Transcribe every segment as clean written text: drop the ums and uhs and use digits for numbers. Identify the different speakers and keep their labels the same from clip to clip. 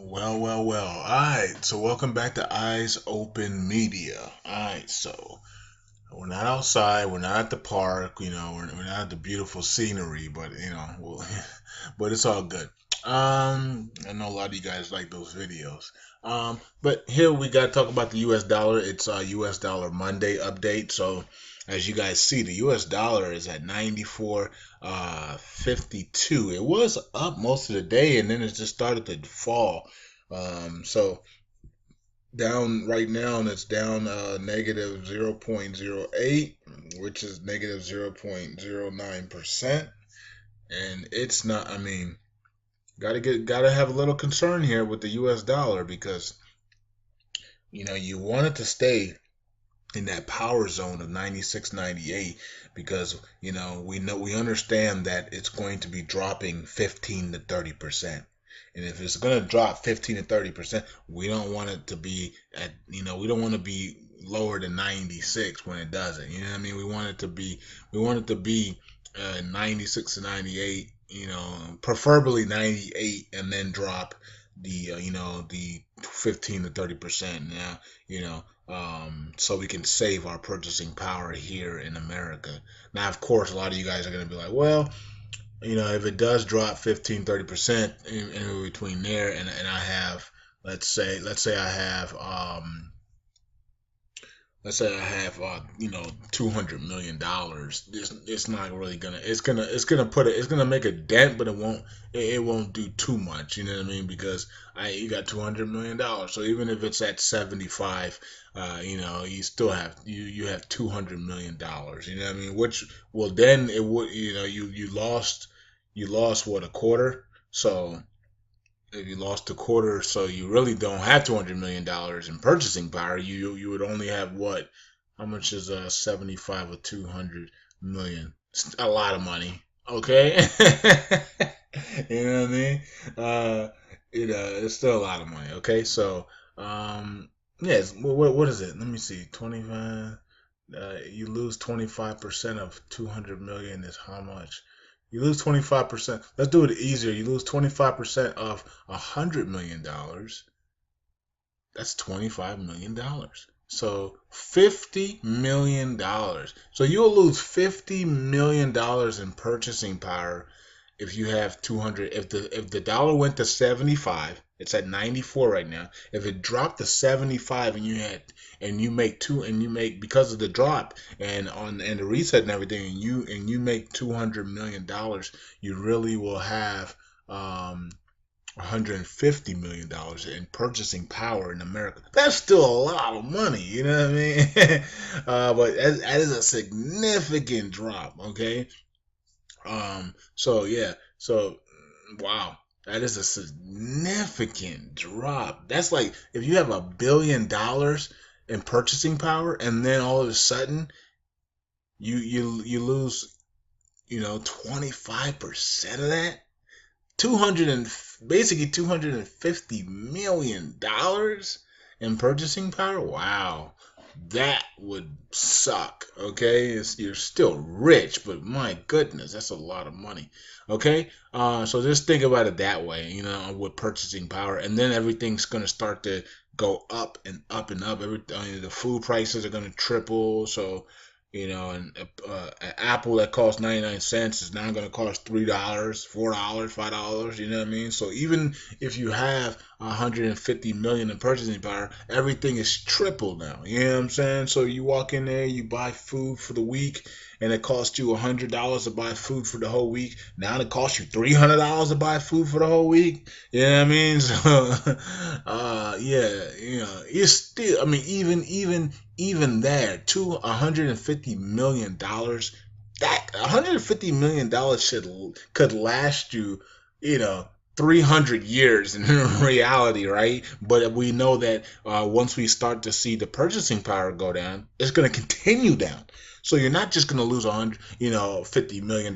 Speaker 1: Well. All right. So welcome back to Eyes Open Media. All right. So we're not outside. We're not at the park. We're not at the beautiful scenery, but but it's all good. I know a lot of you guys like those videos. But here we got to talk about the U.S. dollar. It's U.S. dollar Monday update. So as you guys see, the U.S. dollar is at 94.52. It was up most of the day, and then it just started to fall. So down right now, and it's down negative 0.08, which is negative 0.09%. And it's not, I mean, gotta have a little concern here with the US dollar because you want it to stay in that power zone of 96, 98 because we understand that it's going to be dropping 15 to 30%. And if it's going to drop 15 to 30%, we don't want it to be we don't want to be lower than 96 when it doesn't. You know what I mean? We want it to be 96 to 98, preferably 98, and then drop the 15 to 30% now, so we can save our purchasing power here in America. Now, of course, a lot of you guys are going to be like, well, if it does drop 15, 30% in between there, and I have, let's say I have $200 million. It's not really gonna. It's gonna make a dent, but it won't do too much. You know what I mean? Because you got $200 million. So even if it's at 75, you still have $200 million. You know what I mean? Which, well, then it would, you lost what, a quarter. So if you lost a quarter, so you really don't have $200 million in purchasing power. You would only have what? How much is 75 or 200 million? It's a lot of money. Okay, you know what I mean. Uh, it's still a lot of money. Okay, so yes. What is it? Let me see. 25. You lose 25% of 200 million is how much? You lose 25%. Let's do it easier. You lose 25% of $100 million. That's $25 million. So $50 million. So you'll lose $50 million in purchasing power if you have 200. If the dollar went to 75, it's at 94 right now. If it dropped to 75 and you make because of the drop and the reset and everything, and you make $200 million, you really will have $150 million in purchasing power in America. That's still a lot of money, you know what I mean? But that is a significant drop. Okay. So yeah. So wow. That is a significant drop. That's like if you have $1 billion in purchasing power, and then all of a sudden you lose 25% of that. 200 and basically $250 million in purchasing power. Wow, that would suck. Okay, you're still rich, but my goodness, that's a lot of money. Okay, so just think about it that way, with purchasing power, and then everything's gonna start to go up and up and up. The food prices are gonna triple. So and an apple that costs 99 cents is now going to cost $3, $4, $5. You know what I mean? So even if you have 150 million in purchasing power, everything is triple now. You know what I'm saying? So you walk in there, you buy food for the week, and it costs you $100 to buy food for the whole week. Now it costs you $300 to buy food for the whole week. You know what I mean? So, yeah, it's still. I mean, even there, to $150 million, that $150 million could last you, 300 years in reality, right? But we know that once we start to see the purchasing power go down, it's going to continue down. So you're not just going to lose $50 million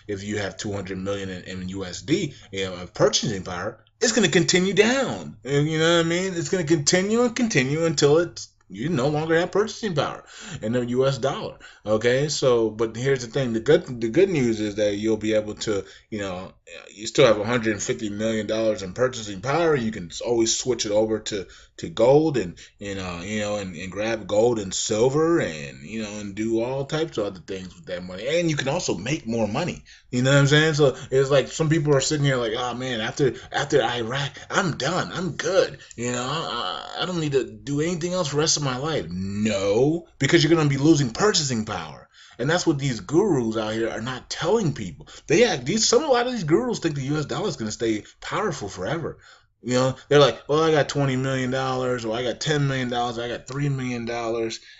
Speaker 1: if you have 200 million in USD, of purchasing power. It's going to continue down. You know what I mean? It's going to continue and continue until it's You no longer have purchasing power in the U.S. dollar. Okay, so but here's the thing: the good news is that you'll be able to, you still have 150 million dollars in purchasing power. You can always switch it over to gold and grab gold and silver and do all types of other things with that money. And you can also make more money. You know what I'm saying? So it's like some people are sitting here like, oh man, after Iraq, I'm done. I'm good. I don't need to do anything else for the rest of my life. No, because you're gonna be losing purchasing power. And that's what these gurus out here are not telling people. A lot of these gurus think the U.S. dollar is going to stay powerful forever. They're like, well, I got $20 million, or I got $10 million, I got $3 million,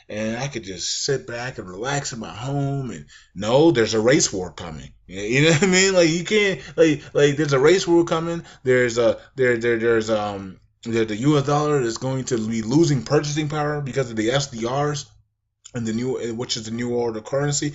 Speaker 1: and I could just sit back and relax in my home. And no, there's a race war coming. You know what I mean? Like you can't like there's a race war coming. The U.S. dollar is going to be losing purchasing power because of the SDRs and which is the new order currency.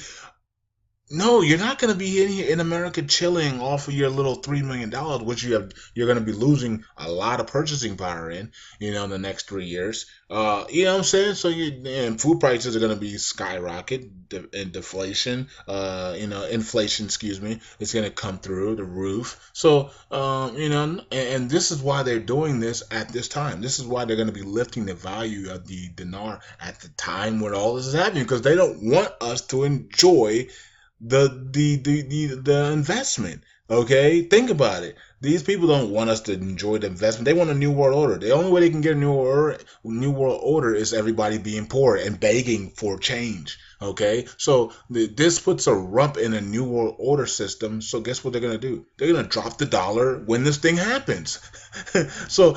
Speaker 1: No, you're not going to be in here in America chilling off of your little $3 million, which you're going to be losing a lot of purchasing power in the next 3 years. You know what I'm saying? So and food prices are going to be skyrocket, and deflation, inflation, excuse me, it's going to come through the roof. So, and this is why they're doing this at this time. This is why they're going to be lifting the value of the dinar at the time when all this is happening, because they don't want us to enjoy the investment. Okay, think about it. These people don't want us to enjoy the investment. They want a new world order. The only way they can get a new world order is everybody being poor and begging for change. Okay, so this puts a rump in a new world order system. So guess what they're gonna do? They're gonna drop the dollar when this thing happens. so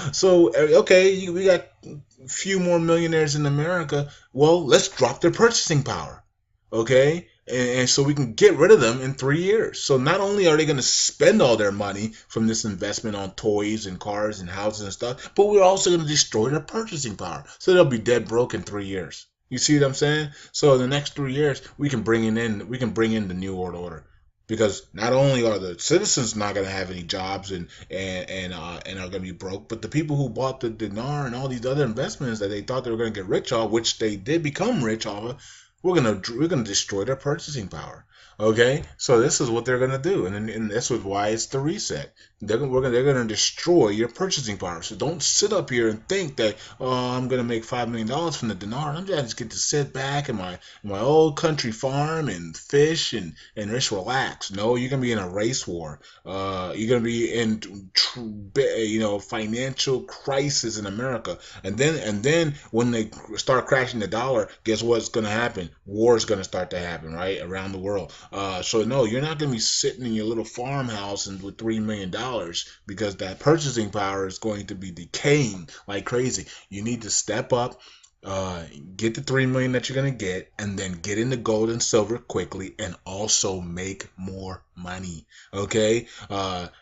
Speaker 1: okay, we got a few more millionaires in America. Well, let's drop their purchasing power. Okay, and so we can get rid of them in 3 years. So not only are they going to spend all their money from this investment on toys and cars and houses and stuff, but we're also going to destroy their purchasing power. So they'll be dead broke in 3 years. You see what I'm saying? So in the next 3 years, we can bring in the new world order. Because not only are the citizens not going to have any jobs and are going to be broke, but the people who bought the dinar and all these other investments that they thought they were going to get rich off, which they did become rich off of, we're gonna destroy their purchasing power. Okay, so this is what they're gonna do, and this is why it's the reset. They're gonna destroy your purchasing power. So don't sit up here and think that, oh, I'm gonna make $5 million from the dinar. I'm just get to sit back in my old country farm and fish and just relax. No, you're gonna be in a race war. You're gonna be in financial crisis in America, and then when they start crashing the dollar, guess what's gonna happen? War is gonna start to happen right around the world. So no, you're not gonna be sitting in your little farmhouse and with $3 million, because that purchasing power is going to be decaying like crazy. You need to step up, get the $3 million that you're gonna get, and then get into gold and silver quickly, and also make more money. Okay,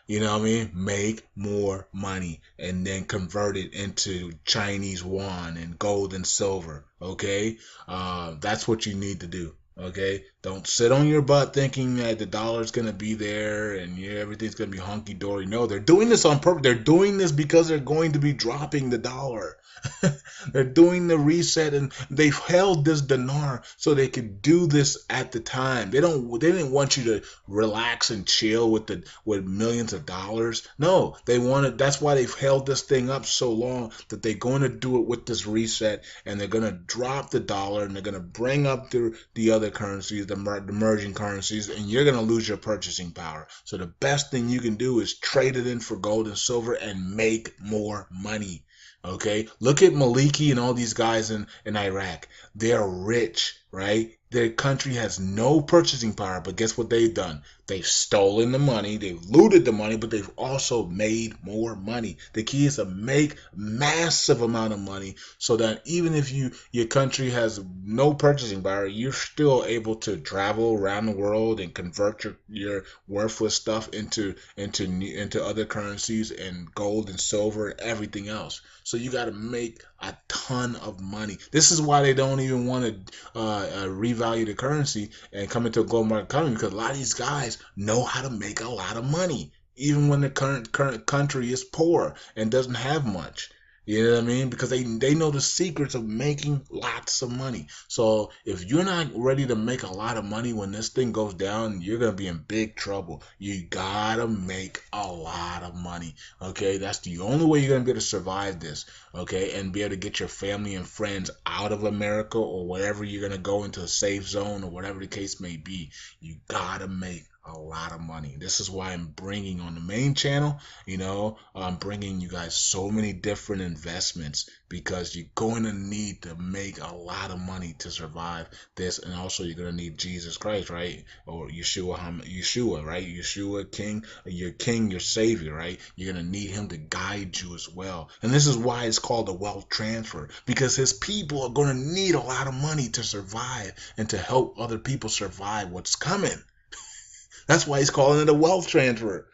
Speaker 1: you know what I mean? Make more money, and then convert it into Chinese yuan and gold and silver. Okay, that's what you need to do. Okay, don't sit on your butt thinking that the dollar's gonna be there and everything's gonna be hunky dory. No, they're doing this on purpose. They're doing this because they're going to be dropping the dollar. They're doing the reset, and they've held this dinar so they could do this at the time. They didn't want you to relax and chill with millions of dollars. No, they wanted. That's why they've held this thing up so long, that they're going to do it with this reset, and they're going to drop the dollar, and they're going to bring up the other currencies, the emerging currencies, and you're going to lose your purchasing power. So the best thing you can do is trade it in for gold and silver and make more money. Okay, look at Maliki and all these guys in Iraq. They're rich, right? Their country has no purchasing power, but guess what they've done? They've stolen the money, they've looted the money, but they've also made more money. The key is to make massive amount of money, so that even if your country has no purchasing power, you're still able to travel around the world and convert your worthless stuff into other currencies and gold and silver and everything else. So you got to make a ton of money. This is why they don't even want to revalue the currency and come into a global market economy, because a lot of these guys know how to make a lot of money, even when the current country is poor and doesn't have much. You know what I mean? Because they know the secrets of making lots of money. So if you're not ready to make a lot of money when this thing goes down, you're gonna be in big trouble. You gotta make a lot of money. Okay, that's the only way you're gonna be able to survive this. Okay, and be able to get your family and friends out of America or wherever you're gonna go into a safe zone or whatever the case may be. You gotta make a lot of money. This is why I'm bringing on the main channel, I'm bringing you guys so many different investments because you're going to need to make a lot of money to survive this, and also you're going to need Jesus Christ, right? Or Yeshua, right? Yeshua, King, your Savior, right? You're going to need Him to guide you as well. And this is why it's called a wealth transfer, because His people are going to need a lot of money to survive and to help other people survive what's coming. That's why he's calling it a wealth transfer.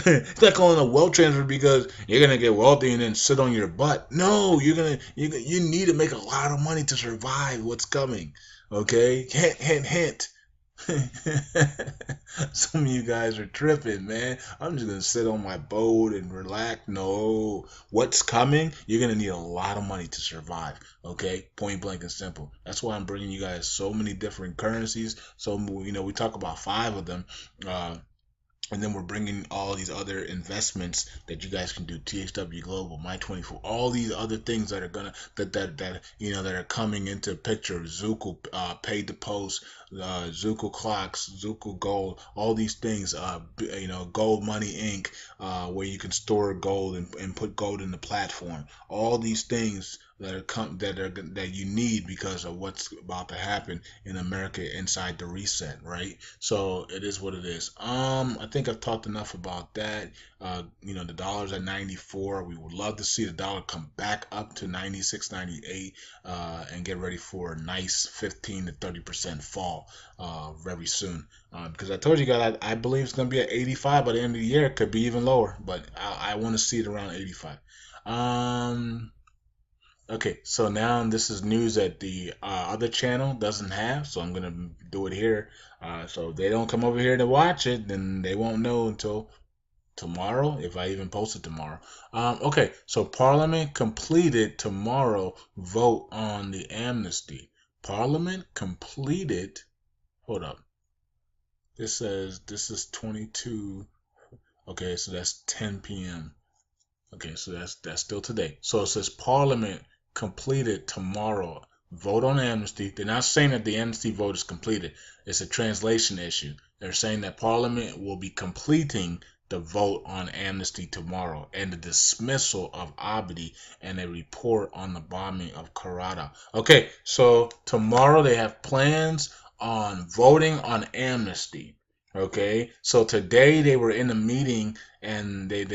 Speaker 1: He's not calling it a wealth transfer because you're gonna get wealthy and then sit on your butt. No, you need to make a lot of money to survive what's coming. Okay, hint, hint, hint. Some of you guys are tripping, man. I'm just gonna sit on my boat and relax. No, what's coming? You're gonna need a lot of money to survive. Okay, point blank and simple. That's why I'm bringing you guys so many different currencies. So we talk about 5 of them. And then we're bringing all these other investments that you guys can do. THW Global, My24, all these other things that are gonna that are coming into picture. Zuku, paid to post, Zuku clocks, Zuku Gold, all these things. Gold Money Inc., where you can store gold and put gold in the platform. All these things that you need because of what's about to happen in America inside the reset, right? So it is what it is. I think I've talked enough about that. The dollar's at 94. We would love to see the dollar come back up to 96, 98, and get ready for a nice 15 to 30% fall very soon. Because I told you guys, I believe it's going to be at 85 by the end of the year. It could be even lower, but I want to see it around 85. Okay, so now this is news that the other channel doesn't have, so I'm gonna do it here. So if they don't come over here to watch it, then they won't know until tomorrow, if I even post it tomorrow. Okay, so Parliament completed tomorrow vote on the amnesty. Parliament completed. Hold up. This says this is 22. Okay, so that's 10 p.m. Okay, so that's still today. So it says Parliament completed tomorrow vote on amnesty. They're not saying that the amnesty vote is completed. It's a translation issue. They're saying that Parliament will be completing the vote on amnesty tomorrow and the dismissal of Obeidi and a report on the bombing of Karada. Okay, so tomorrow they have plans on voting on amnesty. Okay, so today they were in a meeting and they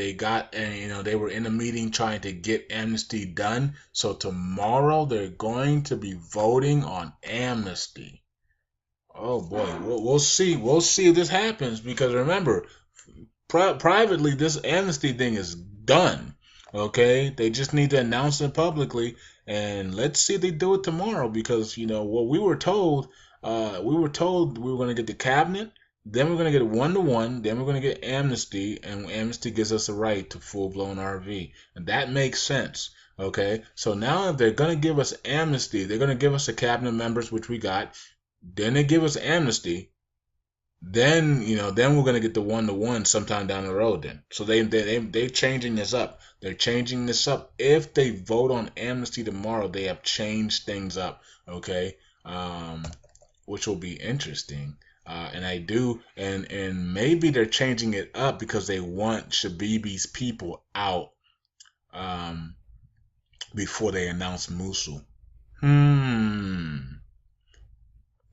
Speaker 1: were in a meeting trying to get amnesty done. So tomorrow they're going to be voting on amnesty. Oh boy, we'll see. We'll see if this happens because remember, privately this amnesty thing is done. Okay, they just need to announce it publicly, and let's see if they do it tomorrow because what we were told we were going to get the cabinet, then we're going to get 1-to-1, then we're going to get amnesty, and amnesty gives us a right to full-blown RV, and that makes sense. Okay, so now if they're going to give us amnesty, they're going to give us the cabinet members, which we got, then they give us amnesty, then we're gonna get the 1-to-1 sometime down the road. Then, so they're changing this up. They're changing this up. If they vote on amnesty tomorrow, they have changed things up. Okay, which will be interesting. And maybe they're changing it up because they want Shabibi's people out before they announce Musul.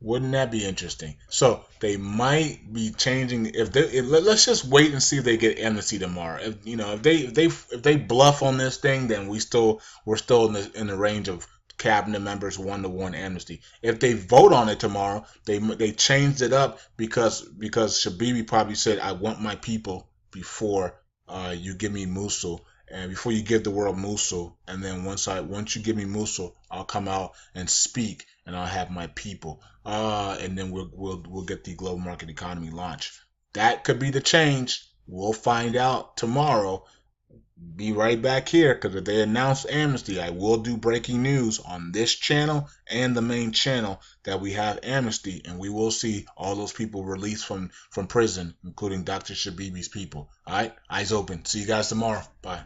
Speaker 1: Wouldn't that be interesting? So they might be changing. Let's just wait and see if they get amnesty tomorrow. If they bluff on this thing, then we're still in the range of cabinet members 1-to-1 amnesty. If they vote on it tomorrow, they changed it up because Shabibi probably said, "I want my people before you give me Musul." And before you give the world Musul, and then once you give me Musul, I'll come out and speak, and I'll have my people, and then we'll get the global market economy launched. That could be the change. We'll find out tomorrow. be right back here, because if they announce amnesty, I will do breaking news on this channel and the main channel that we have amnesty, and we will see all those people released from prison, including Dr. Shabibi's people. All right, eyes open. See you guys tomorrow. Bye.